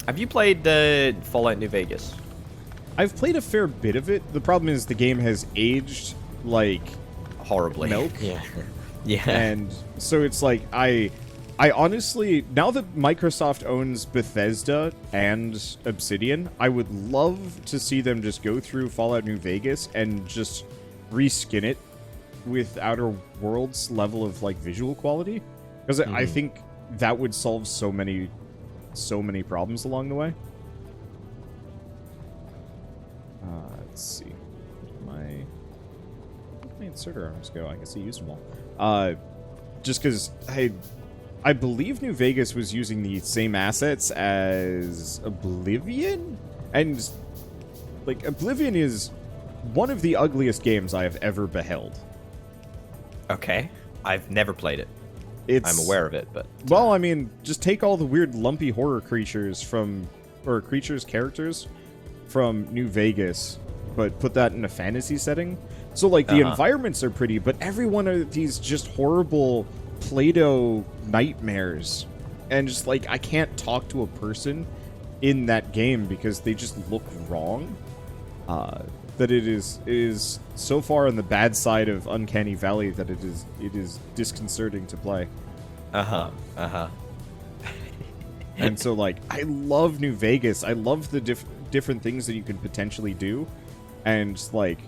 Have you played the Fallout New Vegas? I've played a fair bit of it. The problem is the game has aged like Horribly. milk. Yeah. Yeah. And so it's like I honestly, now that Microsoft owns Bethesda and Obsidian, I would love to see them just go through Fallout New Vegas and just reskin it with Outer Worlds level of like visual quality, because I think that would solve so many problems along the way. Let's see. Where'd my inserter arms go? I guess I used them all. Just because I believe New Vegas was using the same assets as Oblivion, and like Oblivion is one of the ugliest games I have ever beheld. Okay. I've never played it. I'm aware of it, but... Well, I mean, just take all the weird lumpy horror creatures characters from New Vegas, but put that in a fantasy setting. So, like, the environments are pretty, but every one of these just horrible Play-Doh nightmares. And just, like, I can't talk to a person in that game because they just look wrong. That it is so far on the bad side of Uncanny Valley that it is disconcerting to play. And so, like, I love New Vegas. I love the different things that you can potentially do. And, like,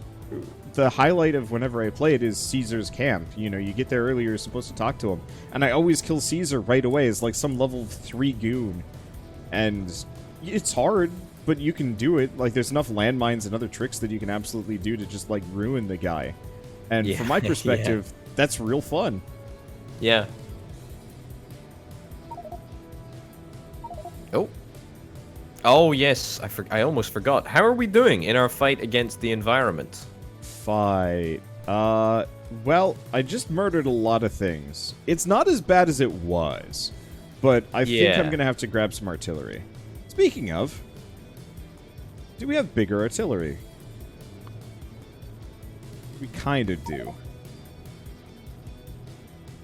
the highlight of whenever I play it is Caesar's camp. You know, you get there early, you're supposed to talk to him. And I always kill Caesar right away as, like, some level 3 goon. And it's hard, but you can do it. Like, there's enough landmines and other tricks that you can absolutely do to just, like, ruin the guy. And from my perspective, that's real fun. Yeah. Oh. Oh, yes. I almost forgot. How are we doing in our fight against the environment? Fight. Well, I just murdered a lot of things. It's not as bad as it was, but I think I'm going to have to grab some artillery. Speaking of, do we have bigger artillery? We kind of do.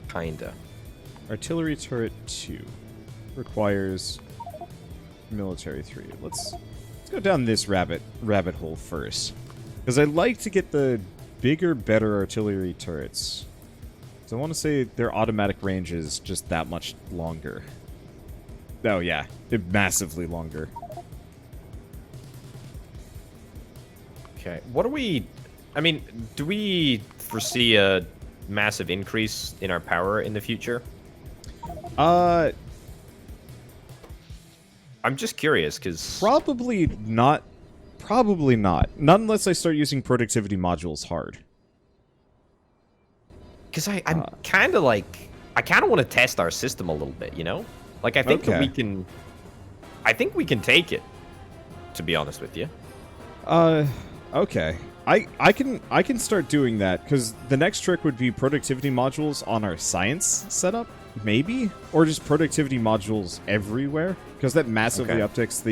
Kinda. Artillery turret 2 requires military 3. Let's go down this rabbit hole first, because I like to get the bigger, better artillery turrets. So I want to say their automatic range is just that much longer. Oh yeah, massively longer. Okay. What do we... I mean, do we foresee a massive increase in our power in the future? I'm just curious, because... Probably not. Probably not. Not unless I start using productivity modules hard. Because I'm kind of like... I kind of want to test our system a little bit, you know? Like, I think that we can... I think we can take it, to be honest with you. Okay. I can start doing that, because the next trick would be productivity modules on our science setup, maybe? Or just productivity modules everywhere, because that massively upticks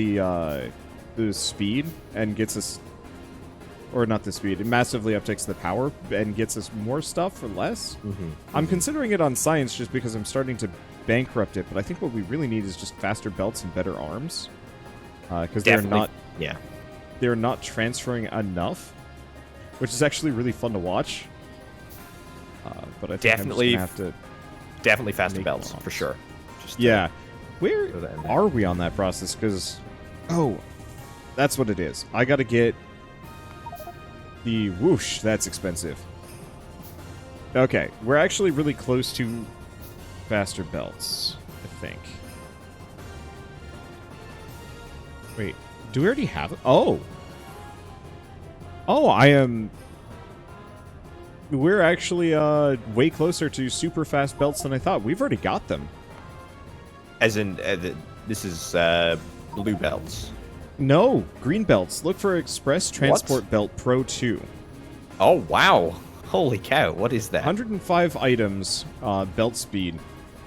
the speed and gets us... Or not the speed, it massively upticks the power and gets us more stuff for less. I'm considering it on science just because I'm starting to bankrupt it, but I think what we really need is just faster belts and better arms. Because they're not... Yeah. They're not transferring enough, which is actually really fun to watch. But I think definitely I'm just gonna have to... Definitely faster belts, for sure. Just yeah. Where are we on that process? Because... Oh, that's what it is. I gotta get... The whoosh, that's expensive. Okay, we're actually really close to faster belts, I think. Wait, do we already have it? Oh! Oh, I am... We're actually way closer to super fast belts than I thought. We've already got them. As in, this is blue belts. No, green belts. Look for Express Transport Belt Pro 2. Oh, wow. Holy cow, what is that? 105 items, belt speed.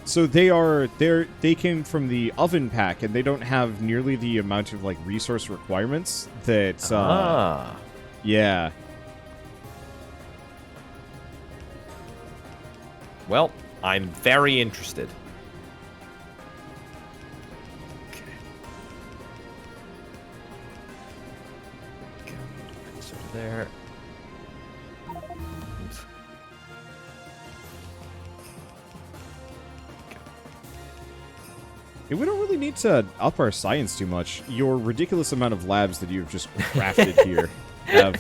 So they came from the oven pack, and they don't have nearly the amount of, like, resource requirements that, yeah. Well, I'm very interested. there. Yeah, we don't really need to up our science too much. Your ridiculous amount of labs that you've just crafted here have...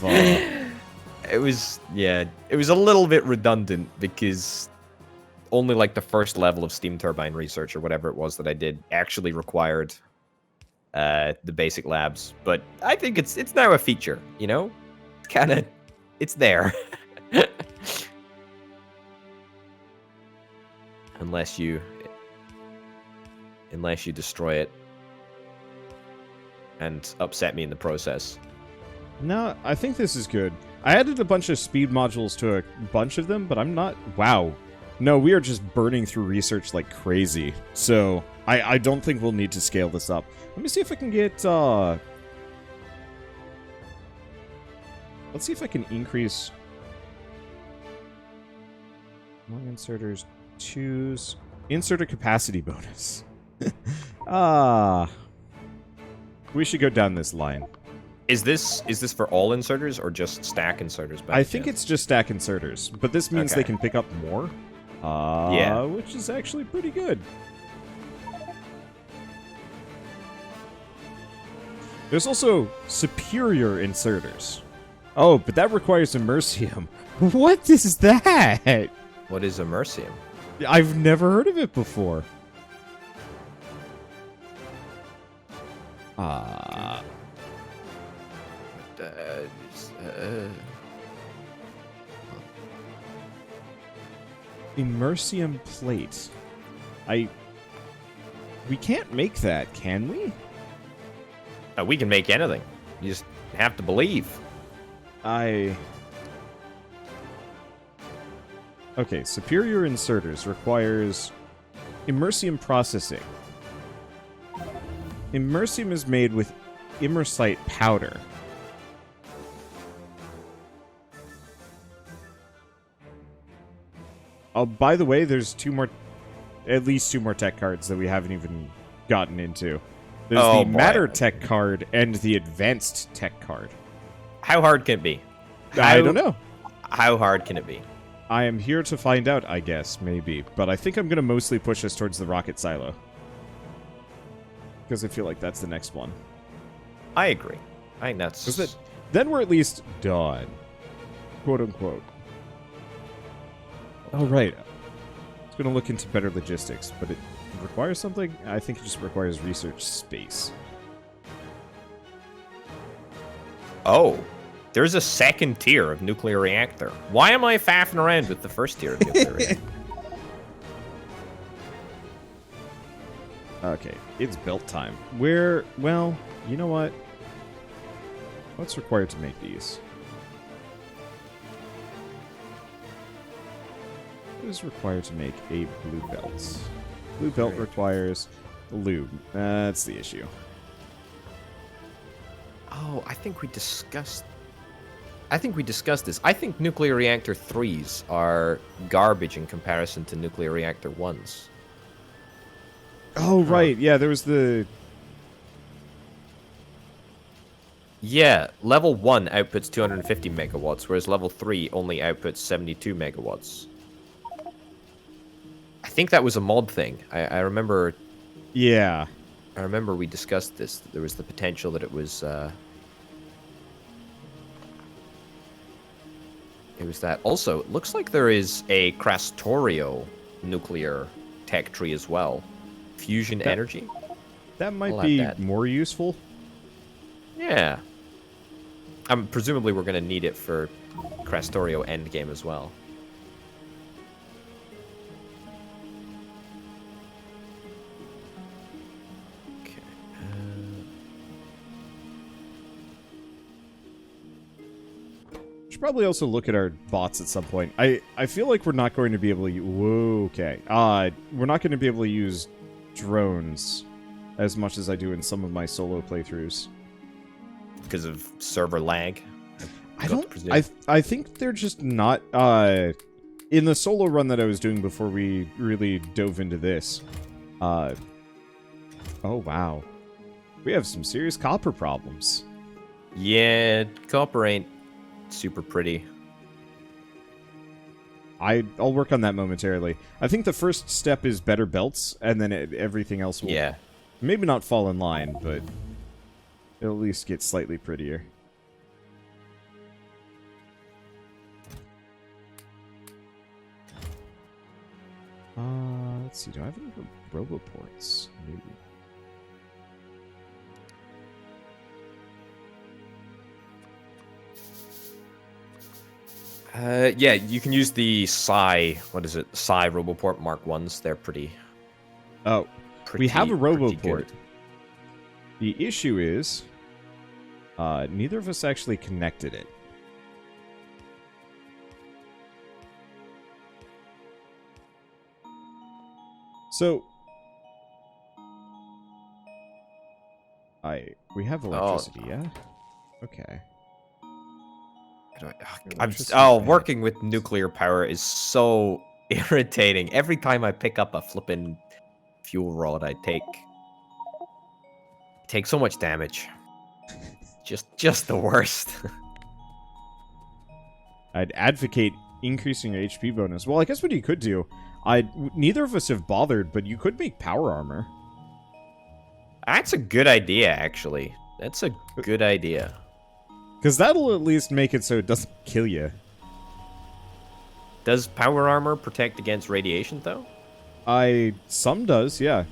It was a little bit redundant because only like the first level of steam turbine research or whatever it was that I did actually required the basic labs. But I think it's now a feature, you know? It's there. Unless you destroy it and upset me in the process. No, I think this is good. I added a bunch of speed modules to a bunch of them, but I'm not... Wow. No, we are just burning through research like crazy. So, I don't think we'll need to scale this up. Let me see if I can get... Let's see if I can increase... Long inserters, 2s... Inserter capacity bonus. We should go down this line. Is this for all inserters or just stack inserters? I think it's just stack inserters, but this means they can pick up more. Yeah. Which is actually pretty good. There's also superior inserters. Oh, but that requires immersium. What is that? What is immersium? I've never heard of it before. Immersium plate. We can't make that, can we? We can make anything. You just have to believe. Okay, superior inserters requires immersium processing. Immersium is made with immersite powder. Oh, by the way, there's at least two more tech cards that we haven't even gotten into. There's the matter tech card and the advanced tech card. How hard can it be? I don't know. How hard can it be? I am here to find out, I guess, maybe. But I think I'm going to mostly push us towards the rocket silo. Because I feel like that's the next one. I agree. I think that's... Then we're at least done. Quote unquote. Oh, right. It's going to look into better logistics, but it requires something? I think it just requires research space. Oh. There's a second tier of nuclear reactor. Why am I faffing around with the first tier of nuclear reactor? Okay, it's built time. Well, you know what? What's required to make these? What is required to make a blue belt? Blue belt requires lube. That's the issue. Oh, I think we discussed this. I think nuclear reactor 3s are garbage in comparison to nuclear reactor 1s. Oh, right. Yeah, there was the... Yeah, level 1 outputs 250 megawatts, whereas level 3 only outputs 72 megawatts. I think that was a mod thing. I remember... Yeah. I remember we discussed this. There was the potential that it was... It was that. Also, it looks like there is a Krastorio nuclear tech tree as well. Fusion energy. That might be more useful. Yeah. Presumably we're going to need it for Krastorio endgame as well. Okay. Should probably also look at our bots at some point. I feel like we're not going to be able to... Whoa, okay. We're not going to be able to use drones as much as I do in some of my solo playthroughs. Because of server lag? I think they're just not... in the solo run that I was doing before we really dove into this. Oh, wow. We have some serious copper problems. Yeah, copper ain't super pretty. I'll work on that momentarily. I think the first step is better belts, and then everything else will maybe not fall in line, but it'll at least get slightly prettier. Let's see, do I have any roboports? No. Yeah, you can use the what is it? Psi Roboport Mark 1s. They're pretty... Oh, we have a roboport. The issue is, neither of us actually connected it. So, we have electricity, yeah? Okay. Working with nuclear power is so irritating. Every time I pick up a flippin' fuel rod, I take so much damage. Just the worst. I'd advocate increasing your HP bonus. Well, I guess what you could do, neither of us have bothered, but you could make power armor. That's a good idea, actually. That's a good idea. Because that'll at least make it so it doesn't kill you. Does power armor protect against radiation, though? Some does, yeah.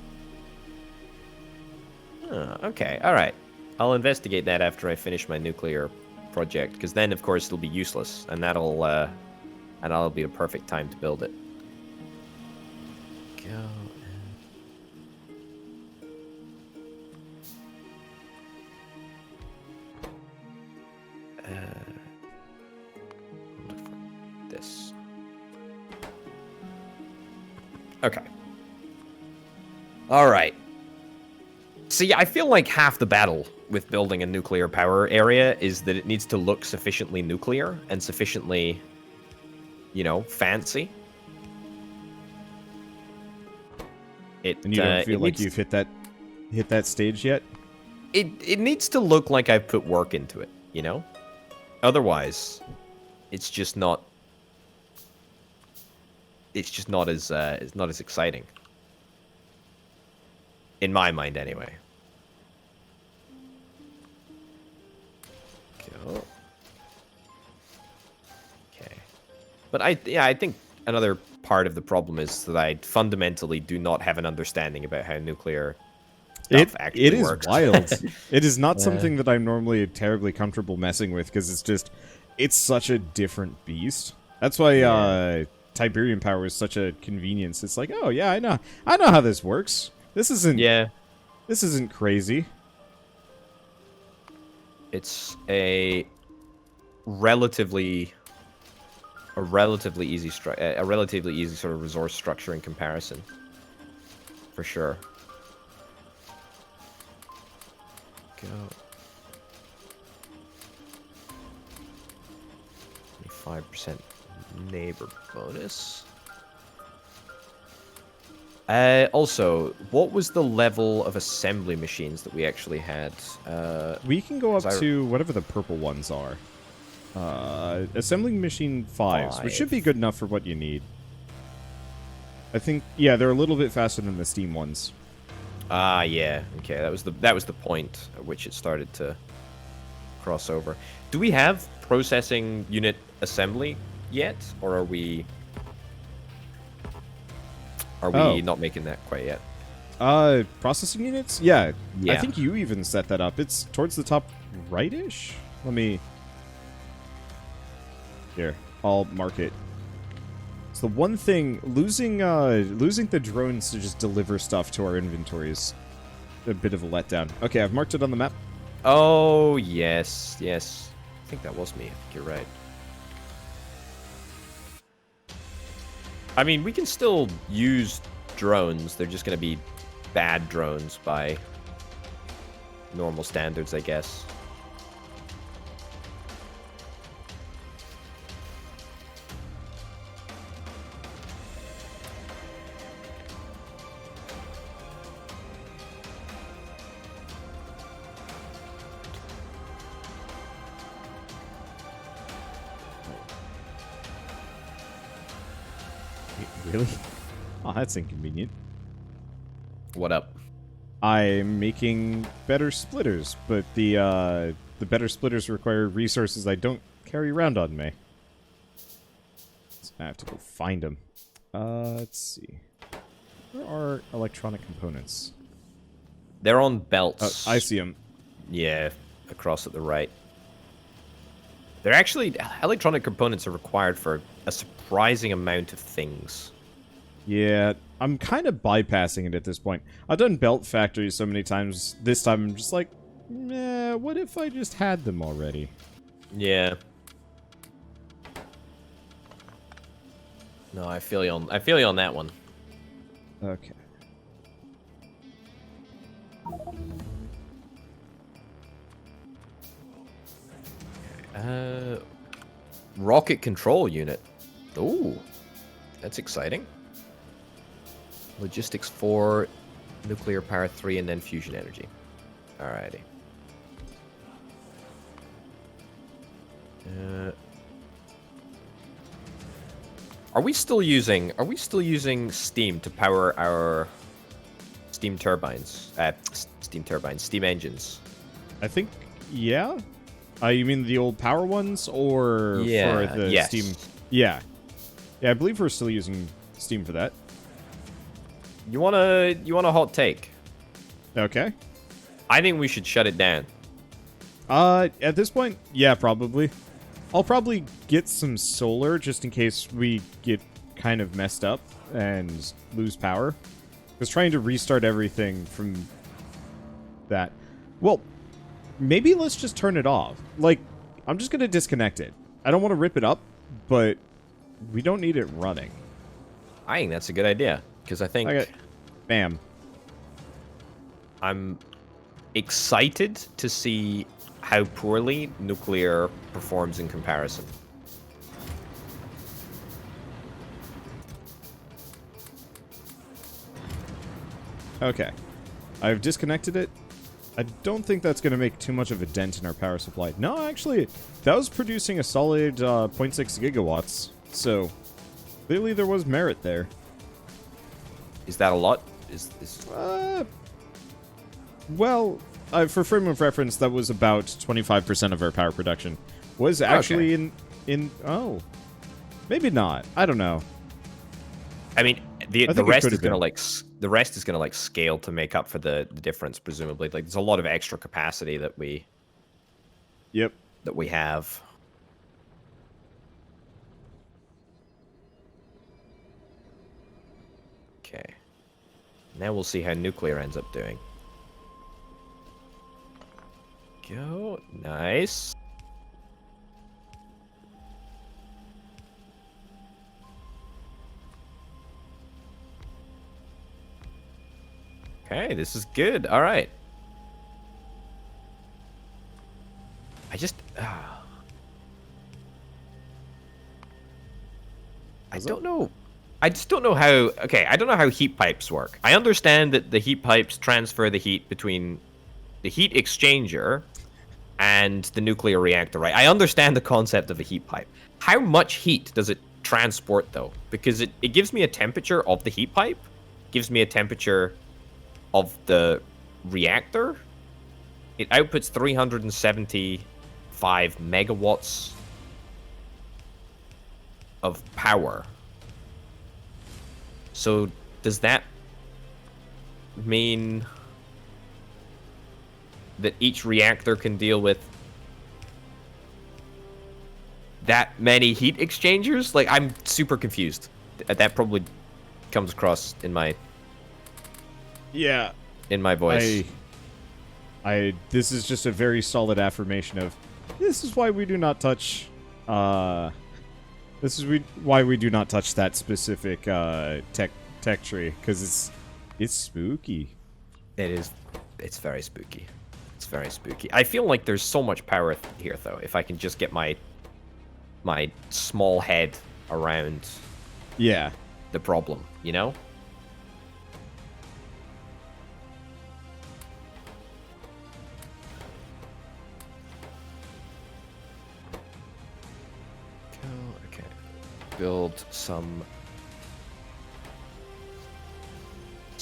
Okay, alright. I'll investigate that after I finish my nuclear project, because then, of course, it'll be useless, and that'll be the perfect time to build it. Go. This. Okay. Alright. See, I feel like half the battle with building a nuclear power area is that it needs to look sufficiently nuclear and sufficiently, you know, fancy. And you don't feel like you've hit that stage yet? It needs to look like I've put work into it, you know? Otherwise, it's just not as exciting. In my mind, anyway. Go. Okay. But I think another part of the problem is that I fundamentally do not have an understanding about how nuclear stuff actually works. It is wild. It is not something that I'm normally terribly comfortable messing with, because it's such a different beast. That's why Tiberium power is such a convenience. It's like, oh yeah, I know how this works. This isn't crazy. It's a relatively easy sort of resource structure in comparison, for sure. Go. 5% neighbor bonus. Also, what was the level of assembly machines that we actually had? We can go up to whatever the purple ones are. Assembling machine 5s, which should be good enough for what you need. I think, yeah, they're a little bit faster than the Steam ones. Yeah. Okay, that was the point at which it started to cross over. Do we have processing unit assembly yet, or are we not making that quite yet? Processing units? Yeah. I think you even set that up. It's towards the top right-ish? Here, I'll mark it. It's the one thing, losing the drones to just deliver stuff to our inventory is a bit of a letdown. Okay, I've marked it on the map. Oh, yes. I think that was me. I think you're right. I mean, we can still use drones. They're just going to be bad drones by normal standards, I guess. Really? Oh, that's inconvenient. What up? I'm making better splitters, but the better splitters require resources I don't carry around on me. So I have to go find them. Let's see. Where are electronic components? They're on belts. I see them. Yeah, across at the right. They're actually... Electronic components are required for a surprising amount of things. Yeah, I'm kind of bypassing it at this point. I've done belt factories so many times. This time I'm just like, meh, what if I just had them already? Yeah. No, I feel you on that one. Okay. Rocket control unit. Ooh, that's exciting. Logistics 4, nuclear power 3, and then fusion energy. Alrighty. Are we still using steam to power our steam turbines? Steam engines. I think, yeah. You mean the old power ones, or Yeah, for the yes. steam? Yeah. Yeah, I believe we're still using steam for that. You want a hot take? Okay. I think we should shut it down. At this point, yeah, probably. I'll probably get some solar just in case we get kind of messed up and lose power. Because trying to restart everything from that... Well, maybe let's just turn it off. Like, I'm just going to disconnect it. I don't want to rip it up, but we don't need it running. I think that's a good idea. Because I think... Okay. Bam. I'm excited to see how poorly nuclear performs in comparison. Okay. I've disconnected it. I don't think that's going to make too much of a dent in our power supply. No, actually, that was producing a solid 0.6 gigawatts. So, clearly there was merit there. Is that a lot? Well, for frame of reference, that was about 25% of our power production. Was actually in oh, maybe not. I don't know. I mean, the think it rest could is have gonna been. like scale to make up for the difference, presumably. Like, there's a lot of extra capacity that we have. Okay. Now we'll see how nuclear ends up doing. Go. Nice. Okay, this is good. All right. I just don't know. I just don't know how... Okay, I don't know how heat pipes work. I understand that the heat pipes transfer the heat between the heat exchanger and the nuclear reactor, right? I understand the concept of a heat pipe. How much heat does it transport, though? Because it gives me a temperature of the heat pipe, gives me a temperature of the reactor. It outputs 375 megawatts of power. So does that mean that each reactor can deal with that many heat exchangers? Like, I'm super confused. That probably comes across in my voice. This is just a very solid affirmation of this is why we do not touch why we do not touch that specific tech tree, because it's spooky. It's very spooky. It's very spooky. I feel like there's so much power here, though, if I can just get my small head around the problem, you know? Okay. Build some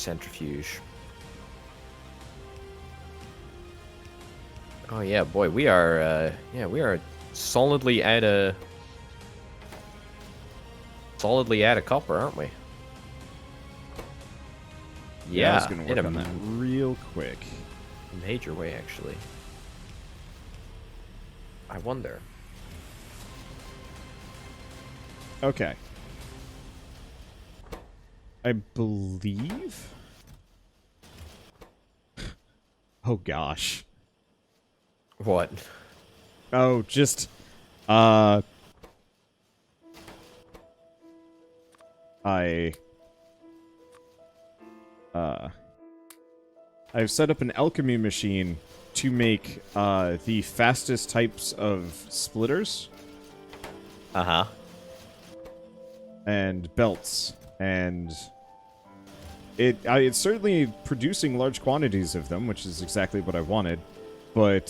centrifuge. Oh yeah, boy, we are solidly at a copper, aren't we? Yeah, I was gonna in work a on that real quick. major way, actually. I wonder. Okay. I believe... Oh, gosh. What? Oh, just... I've set up an alchemy machine to make, the fastest types of splitters. Uh-huh. And belts, and it's certainly producing large quantities of them, which is exactly what I wanted, but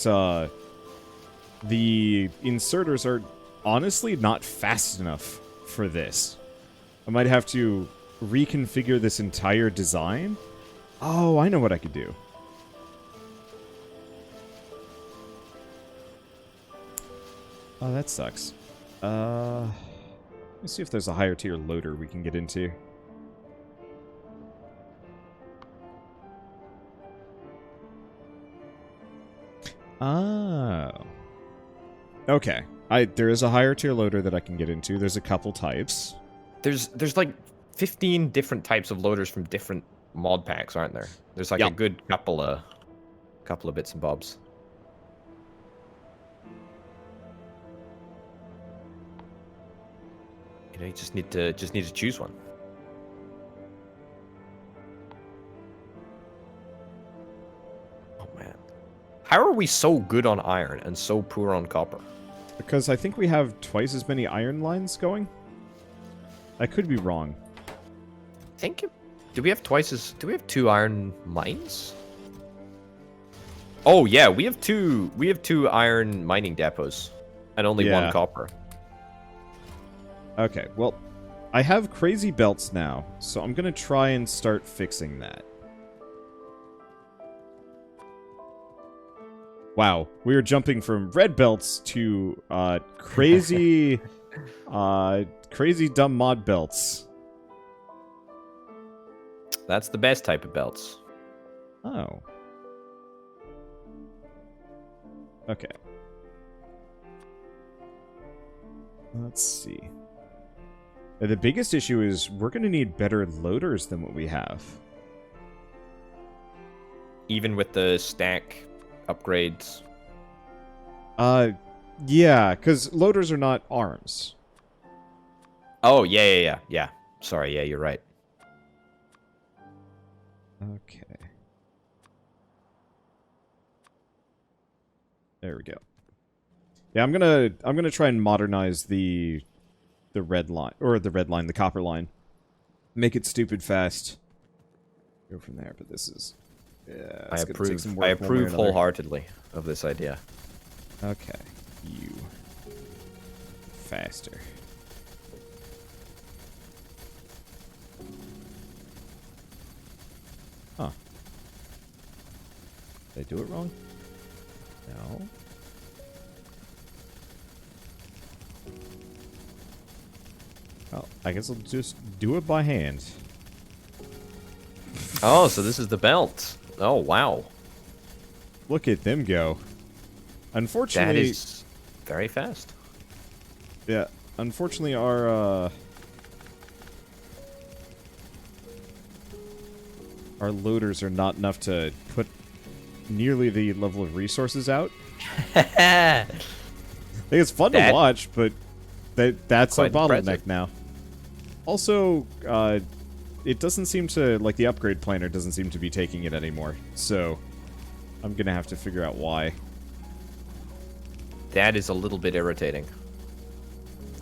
the inserters are honestly not fast enough for this. I might have to reconfigure this entire design. Oh, I know what I could do. Oh, that sucks. Let's see if there's a higher tier loader we can get into. Oh. Okay. There is a higher tier loader that I can get into. There's a couple types. There's like 15 different types of loaders from different mod packs, aren't there? There's like a good couple of bits and bobs. You know, you just need to choose one. Oh man, how are we so good on iron and so poor on copper? Because I think we have twice as many iron lines going. I could be wrong. Do we have 2 iron mines? Oh yeah, we have two iron mining depots and only 1 copper. Okay, well, I have crazy belts now, so I'm gonna try and start fixing that. Wow, we are jumping from red belts to crazy, crazy dumb mod belts. That's the best type of belts. Oh. Okay. Let's see. The biggest issue is we're going to need better loaders than what we have. Even with the stack upgrades? Yeah, because loaders are not arms. Oh, yeah. Sorry, yeah, you're right. Okay. There we go. Yeah, I'm gonna try and modernize the red line, or the copper line. Make it stupid fast. Go from there, but this is... Yeah, I approve wholeheartedly of this idea. Okay. You. Faster. Huh. Did I do it wrong? No. Well, I guess I'll just do it by hand. Oh, so this is the belt. Oh, wow. Look at them go. Unfortunately... That is very fast. Yeah, unfortunately our loaders are not enough to put nearly the level of resources out. I think it's fun to watch, but that's our bottleneck impressive. now. Also, it doesn't seem to, like, the upgrade planner doesn't seem to be taking it anymore, so I'm gonna have to figure out why. That is a little bit irritating.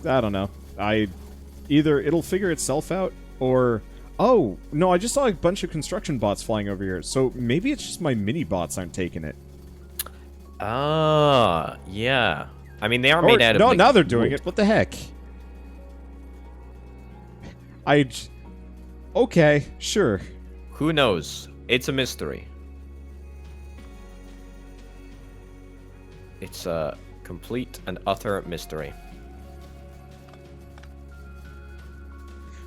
I don't know. Either it'll figure itself out, or... Oh, no, I just saw a bunch of construction bots flying over here, so maybe it's just my mini-bots aren't taking it. Ah, yeah. I mean, they are made out of... No, like, now they're doing wood. it. What the heck? Okay, sure. Who knows? It's a mystery. It's a complete and utter mystery.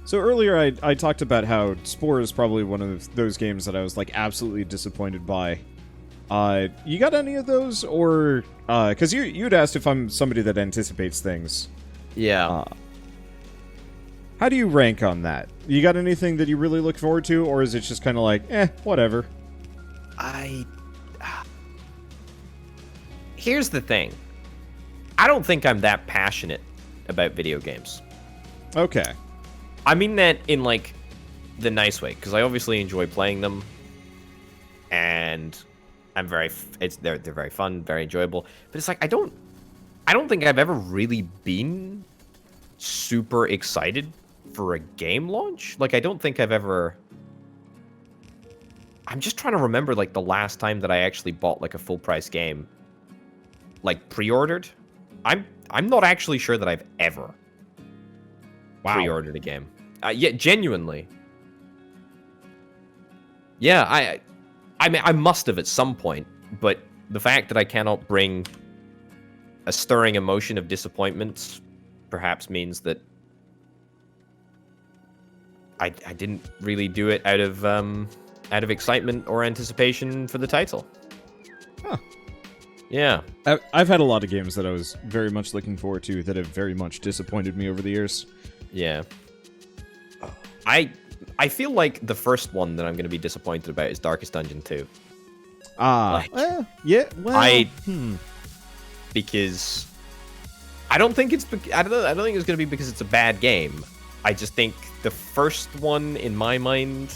So earlier I talked about how Spore is probably one of those games that I was like absolutely disappointed by. You got any of those, or because you'd asked if I'm somebody that anticipates things. Yeah. How do you rank on that? You got anything that you really look forward to, or is it just kind of like, whatever? Here's the thing. I don't think I'm that passionate about video games. Okay. I mean that in, like, the nice way, because I obviously enjoy playing them, and I'm they're very fun, very enjoyable. But it's like I don't think I've ever really been super excited for a game launch. Like, I don't think I've ever. I'm just trying to remember, like, the last time that I actually bought, like, a full price game, like, pre-ordered. I'm not actually sure that I've ever pre-ordered a game. Yeah, genuinely. Yeah, I mean, I must have at some point, but the fact that I cannot bring a stirring emotion of disappointment perhaps means that I didn't really do it out of excitement or anticipation for the title. Huh. Yeah. I've had a lot of games that I was very much looking forward to that have very much disappointed me over the years. Yeah. I feel like the first one that I'm going to be disappointed about is Darkest Dungeon 2. Yeah, well... Because I don't think it's think it's going to be because it's a bad game. I just think the first one, in my mind,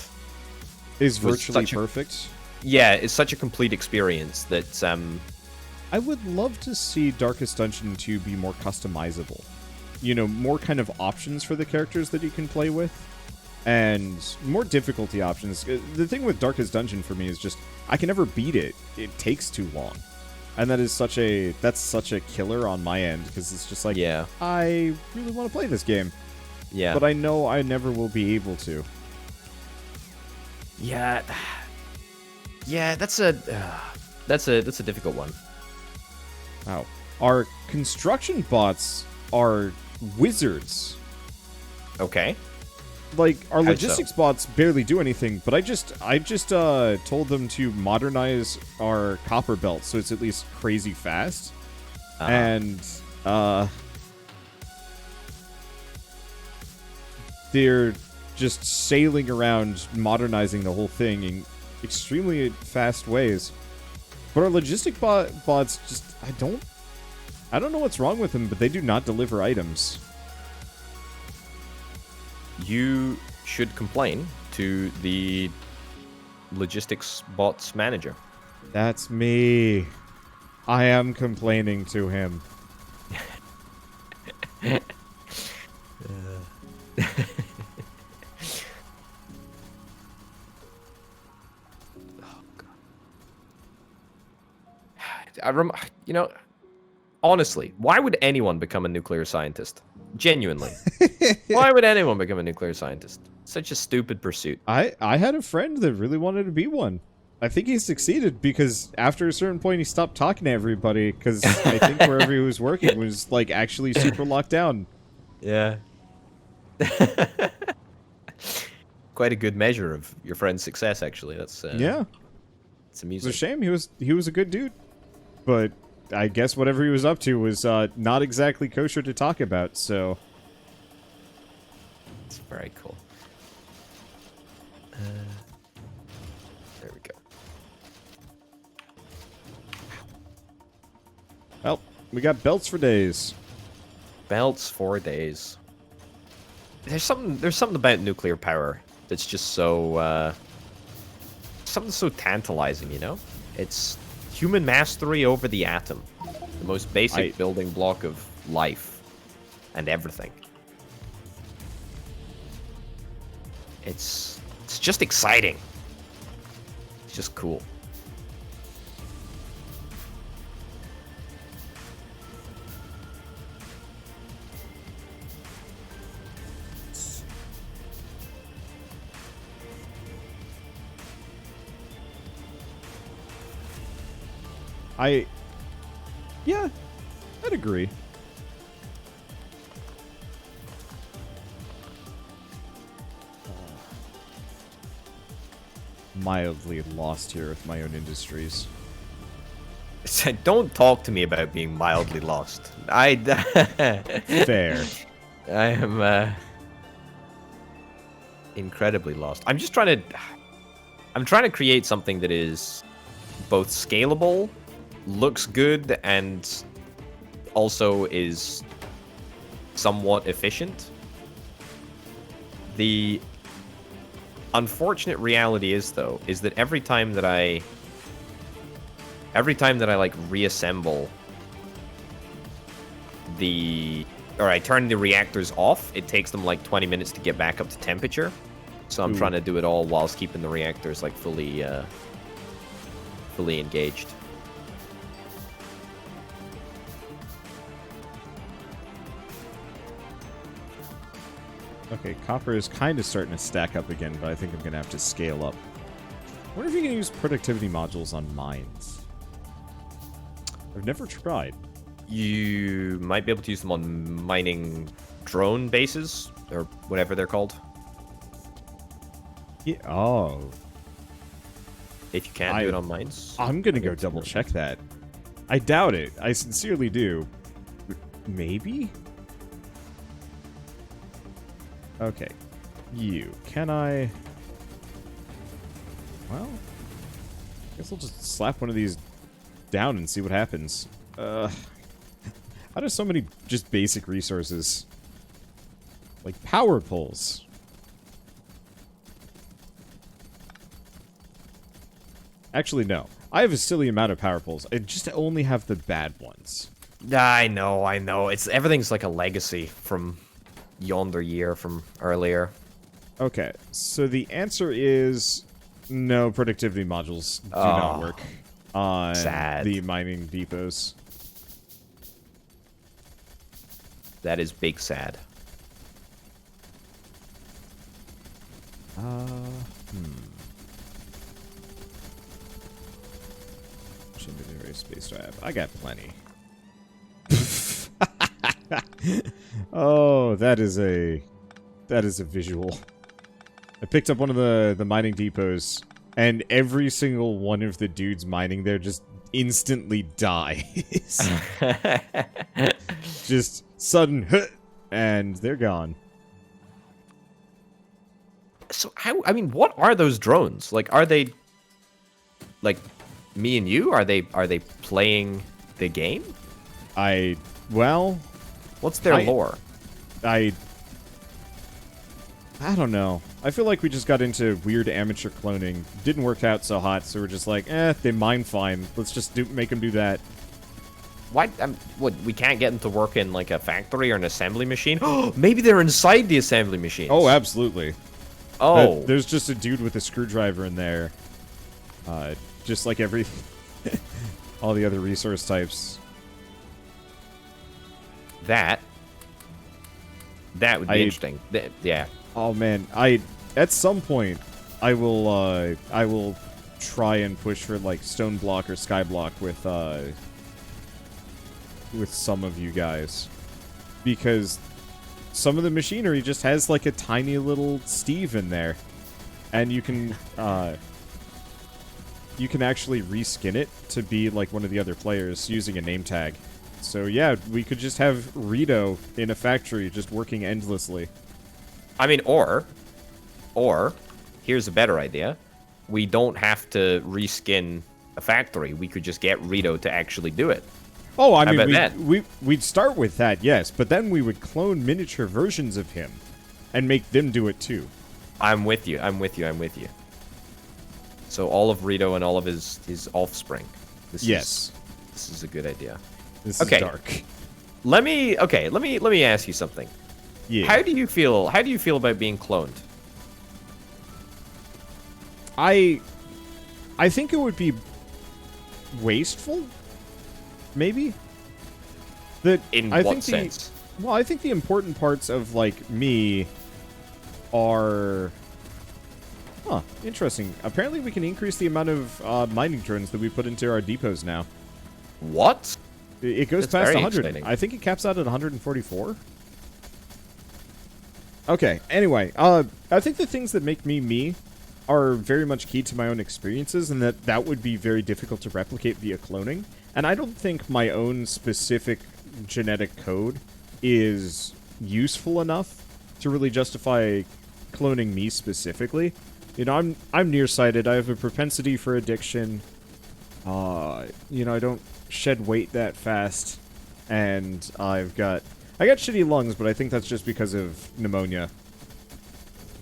is virtually perfect. Yeah, it's such a complete experience that I would love to see Darkest Dungeon 2 be more customizable. You know, more kind of options for the characters that you can play with, and more difficulty options. The thing with Darkest Dungeon for me is just I can never beat it. It takes too long, and that's such a killer on my end, because it's just like, yeah, I really want to play this game, yeah, but I know I never will be able to. Yeah, that's a difficult one. Wow, our construction bots are wizards. Okay. Like, our logistics bots barely do anything, but I just told them to modernize our copper belt so it's at least crazy fast. And they're just sailing around modernizing the whole thing in extremely fast ways. But our logistic bots just I don't know what's wrong with them, but they do not deliver items. You should complain to the logistics bots manager. That's me. I am complaining to him. You know, honestly, why would anyone become a nuclear scientist? Genuinely. Why would anyone become a nuclear scientist? Such a stupid pursuit. I had a friend that really wanted to be one. I think he succeeded because after a certain point he stopped talking to everybody because I think wherever he was working was like actually super locked down. Yeah. Quite a good measure of your friend's success, actually. That's yeah. It's amusing. It's a shame. He was a good dude, but I guess whatever he was up to was not exactly kosher to talk about. So it's very cool. There we go. Well, we got belts for days. Belts for days. There's something about nuclear power that's just so something so tantalizing, you know? It's human mastery over the atom. The most basic building block of life and everything. It's just exciting. It's just cool. Yeah, I'd agree. Mildly lost here with my own industries. Don't talk to me about being mildly lost. Fair. I am incredibly lost. I'm trying to create something that is both scalable, looks good, and also is somewhat efficient. The unfortunate reality is that every time that I like reassemble I turn the reactors off, it takes them like 20 minutes to get back up to temperature. So I'm trying to do it all whilst keeping the reactors like fully engaged. Okay, copper is kind of starting to stack up again, but I think I'm going to have to scale up. I wonder if you can use productivity modules on mines. I've never tried. You might be able to use them on mining drone bases, or whatever they're called. Yeah. Oh. If you can't do it on mines. I'm going to go double check that. I doubt it. I sincerely do. Maybe? Okay. Can I... Well, I guess I'll just slap one of these down and see what happens. How do so many just basic resources? Like power poles. Actually, no. I have a silly amount of power poles. I just only have the bad ones. I know. Everything's like a legacy from yonder year from earlier. Okay, so the answer is no, productivity modules do not work on the mining depots. That is big sad. How much inventory space do I have? I got plenty. Oh, that is a visual. I picked up one of the mining depots, and every single one of the dudes mining there just instantly dies. Just sudden hit, and they're gone. So what are those drones? Like, are they like me and you? Are they playing the game? Well, what's their lore? I don't know. I feel like we just got into weird amateur cloning. Didn't work out so hot, so we're just like, they mine fine. Let's just make them do that. Why? What? We can't get them to work in like a factory or an assembly machine? Maybe they're inside the assembly machines. Oh, absolutely. Oh, there's just a dude with a screwdriver in there. Just like every all the other resource types. That would be interesting. Yeah. Oh man, at some point I will try and push for like stone block or sky block with some of you guys, because some of the machinery just has like a tiny little Steve in there, and you can actually reskin it to be like one of the other players using a name tag. So yeah, we could just have Rito in a factory just working endlessly. I mean, or here's a better idea. We don't have to reskin a factory. We could just get Rito to actually do it. Oh, I mean, we'd start with that, yes, but then we would clone miniature versions of him and make them do it too. I'm with you. So all of Rito and all of his offspring. This is a good idea. This is dark. Let me ask you something. Yeah. How do you feel about being cloned? I think it would be wasteful. Maybe. In what sense? Well, I think the important parts of like me are interesting. Apparently we can increase the amount of mining drones that we put into our depots now. What? It goes That's past very 100. exciting. I think it caps out at 144. Okay, anyway, I think the things that make me me are very much key to my own experiences, and that would be very difficult to replicate via cloning. And I don't think my own specific genetic code is useful enough to really justify cloning me specifically. You know, I'm nearsighted. I have a propensity for addiction. You know, I don't shed weight that fast, and I got shitty lungs, but I think that's just because of pneumonia.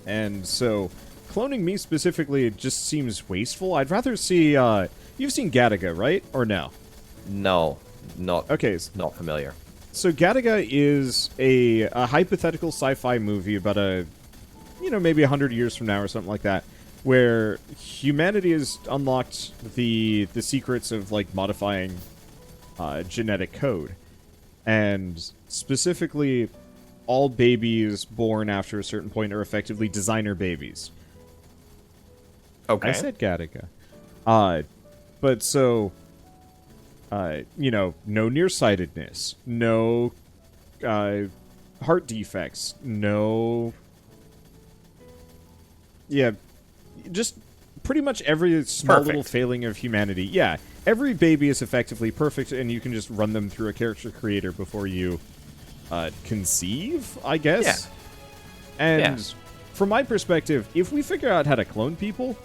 And so, cloning me specifically just seems wasteful. I'd rather see, you've seen Gattaca, right? Or no? No, not Okay. not familiar. So Gattaca is a hypothetical sci-fi movie about maybe 100 years from now or something like that, where humanity has unlocked the secrets of, like, modifying genetic code. And specifically, all babies born after a certain point are effectively designer babies. Okay. I said Gattaca. But so, no nearsightedness, no heart defects, no... Yeah, just pretty much every small little failing of humanity. Yeah, every baby is effectively perfect, and you can just run them through a character creator before you conceive, I guess. Yeah. And from my perspective, if we figure out how to clone people,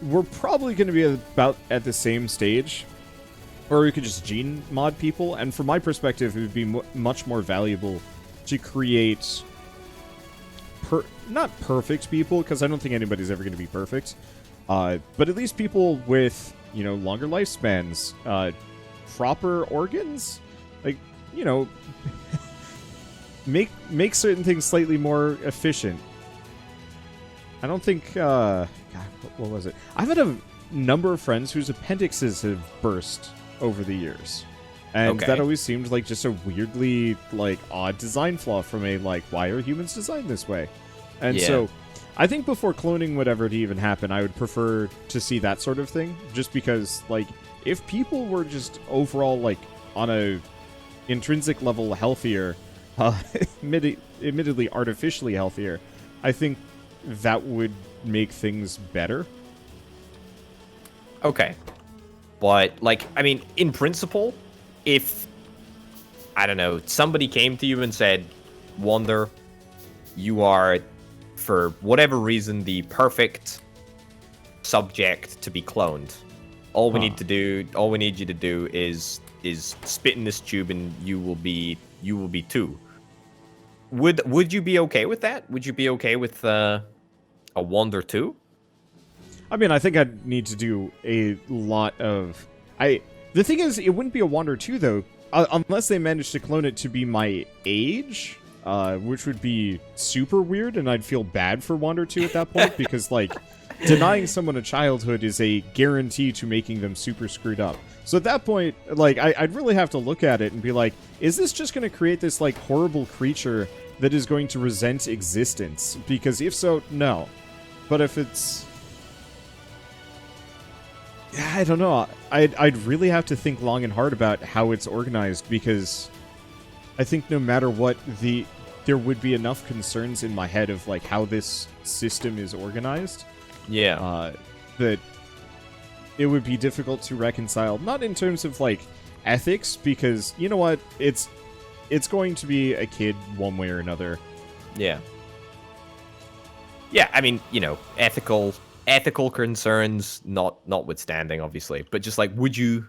we're probably going to be about at the same stage. Or we could just gene mod people, and from my perspective, it would be much more valuable to create... not perfect people, because I don't think anybody's ever going to be perfect. But at least people with, longer lifespans, proper organs, like, make certain things slightly more efficient. I don't think, God, what was it? I've had a number of friends whose appendixes have burst over the years. And that always seemed like just a weirdly, like, odd design flaw from a, like, why are humans designed this way? And so, I think before cloning would ever to even happen, I would prefer to see that sort of thing. Just because, like, if people were just overall, like, on a intrinsic level healthier, admittedly artificially healthier, I think that would make things better. Okay. But, like, I mean, in principle, if, I don't know, somebody came to you and said, Wander, you are, for whatever reason, the perfect subject to be cloned. All we need you to do is spit in this tube and you will be two. Would you be okay with that? Would you be okay with a Wander 2? I mean, I think I'd need to do a lot of... The thing is, it wouldn't be a Wander 2, though, unless they managed to clone it to be my age, which would be super weird, and I'd feel bad for Wander 2 at that point, because, like, denying someone a childhood is a guarantee to making them super screwed up. So at that point, like, I'd really have to look at it and be like, is this just going to create this, like, horrible creature that is going to resent existence? Because if so, no. But if it's... I don't know. I'd really have to think long and hard about how it's organized, because I think no matter what, there would be enough concerns in my head of, like, how this system is organized. Yeah. That it would be difficult to reconcile, not in terms of, like, ethics, because, you know what, it's going to be a kid one way or another. Yeah. Yeah, I mean, ethical concerns notwithstanding, obviously, but just like, would you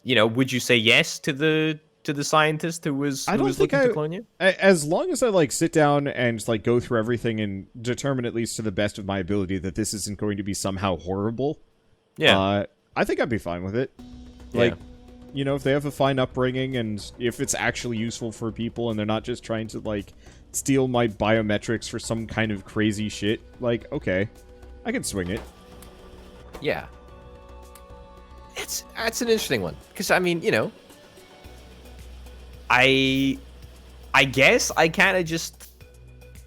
say yes to the scientist who was looking to clone you? As long as I, like, sit down and, like, go through everything and determine, at least to the best of my ability, that this isn't going to be somehow horrible. Yeah. I think I'd be fine with it. Like, if they have a fine upbringing and if it's actually useful for people and they're not just trying to, like, steal my biometrics for some kind of crazy shit, like, okay, I can swing it. Yeah. That's an interesting one, because, I mean, I guess I kind of just...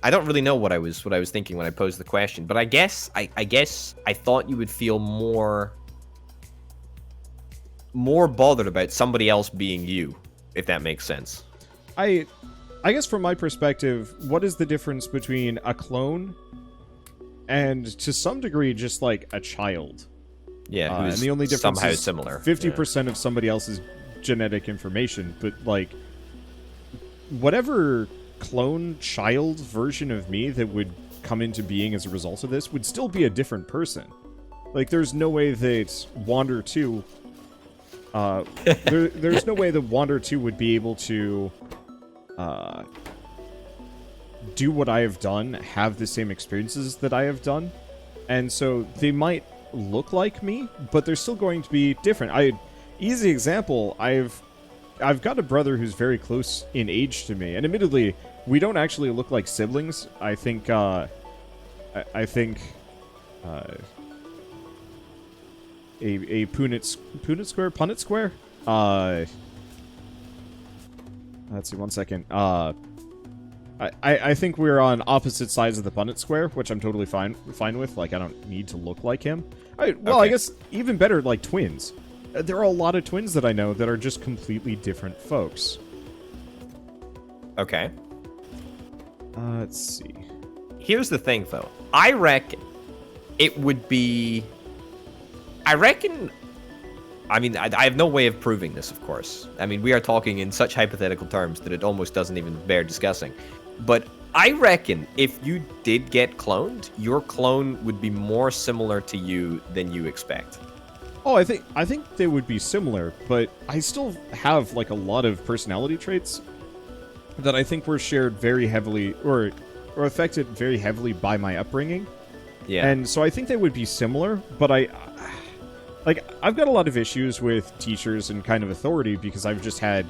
I don't really know what I was thinking when I posed the question, but I guess I thought you would feel more more bothered about somebody else being you, if that makes sense. I guess from my perspective, what is the difference between a clone and, to some degree, just like a child? Yeah, and the only difference somehow is similar. 50% of somebody else's genetic information, but like whatever clone child version of me that would come into being as a result of this would still be a different person. Like, there's no way that Wander 2 there's no way that Wander 2 would be able to do what I have done, have the same experiences that I have done. And so they might look like me, but they're still going to be different. Easy example, I've got a brother who's very close in age to me, and admittedly, we don't actually look like siblings. I think a Punnett square? Let's see, one second. I think we're on opposite sides of the Punnett square, which I'm totally fine with. Like, I don't need to look like him. I guess even better, like twins. There are a lot of twins that I know that are just completely different folks. Okay. Let's see. Here's the thing, though. I reckon it would be... I mean, I have no way of proving this, of course. I mean, we are talking in such hypothetical terms that it almost doesn't even bear discussing. But I reckon if you did get cloned, your clone would be more similar to you than you expect. Oh, I think they would be similar, but I still have like a lot of personality traits that I think were shared very heavily or affected very heavily by my upbringing. Yeah. And so I think they would be similar, but I've got a lot of issues with teachers and kind of authority because I've just had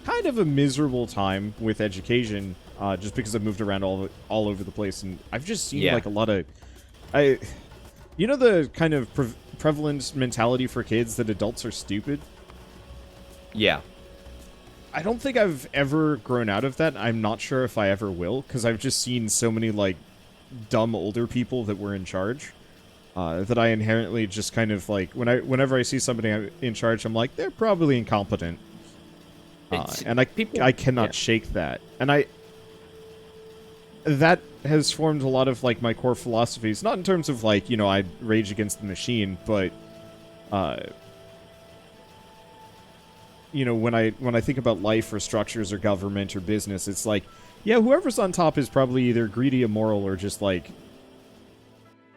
kind of a miserable time with education, just because I've moved around all over the place, and I've just seen like a lot of, you know, the kind of prevalent mentality for kids that adults are stupid. Yeah. I don't think I've ever grown out of that. I'm not sure if I ever will, because I've just seen so many like dumb older people that were in charge. That I inherently just kind of like whenever I see somebody in charge, I'm like, they're probably incompetent, and I cannot shake that, and that has formed a lot of like my core philosophies, not in terms of like, you know, I rage against the machine, but you know, when I think about life or structures or government or business, it's like, yeah, whoever's on top is probably either greedy, immoral, or just like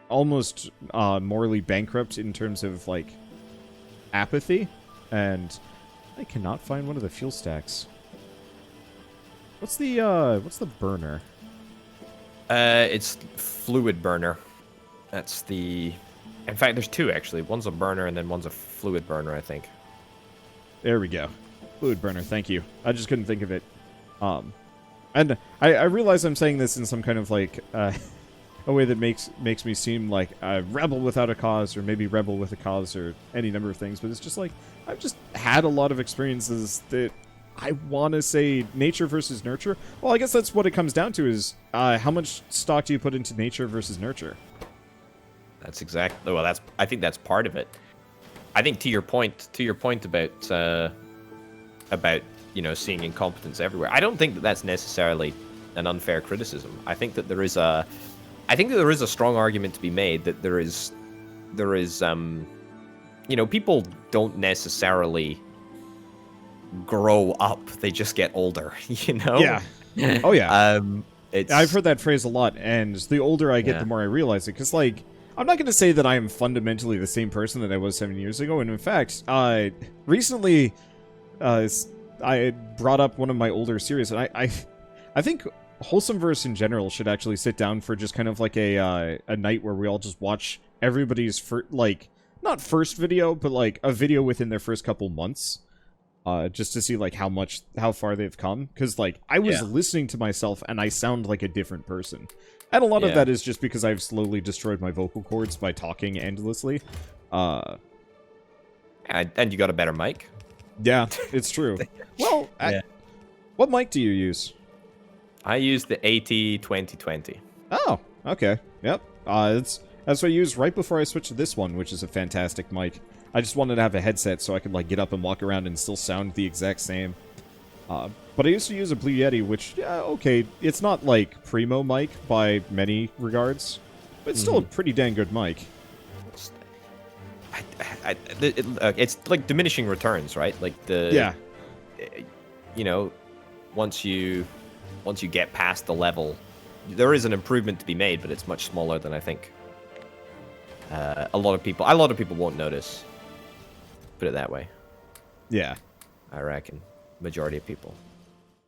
almost morally bankrupt in terms of like apathy. And I cannot find one of the fuel stacks. What's the burner? It's fluid burner. That's the... In fact, there's two, actually. One's a burner, and then one's a fluid burner, I think. There we go. Fluid burner, thank you. I just couldn't think of it. And I realize I'm saying this in some kind of, like, a way that makes me seem like a rebel without a cause, or maybe rebel with a cause, or any number of things, but it's just like, I've just had a lot of experiences that I want to say nature versus nurture. Well, I guess that's what it comes down to is, how much stock do you put into nature versus nurture? That's exactly... Well, I think that's part of it. I think to your point about you know, seeing incompetence everywhere, I don't think that that's necessarily an unfair criticism. I think that there is a strong argument to be made that there is you know, people don't necessarily grow up, they just get older, you know? Yeah. Oh yeah. I've heard that phrase a lot, and the older I get, the more I realize it, because like, I'm not going to say that I am fundamentally the same person that I was 7 years ago, and in fact, recently, I brought up one of my older series, and I think Wholesomeverse in general should actually sit down for just kind of like a night where we all just watch everybody's not first video, but like a video within their first couple months, just to see like how far they've come, because like I was listening to myself and I sound like a different person. And a lot of that is just because I've slowly destroyed my vocal cords by talking endlessly. And you got a better mic? Yeah, it's true. Well, what mic do you use? I use the AT 2020. Oh, okay. Yep. That's what I used right before I switched to this one, which is a fantastic mic. I just wanted to have a headset so I could like get up and walk around and still sound the exact same. But I used to use a Blue Yeti, which, yeah, okay, it's not like primo mic by many regards, but it's still a pretty dang good mic. It's like diminishing returns, right? Like you know, once you get past the level, there is an improvement to be made, but it's much smaller than I think. A lot of people won't notice. Put it that way. Yeah. I reckon. Majority of people.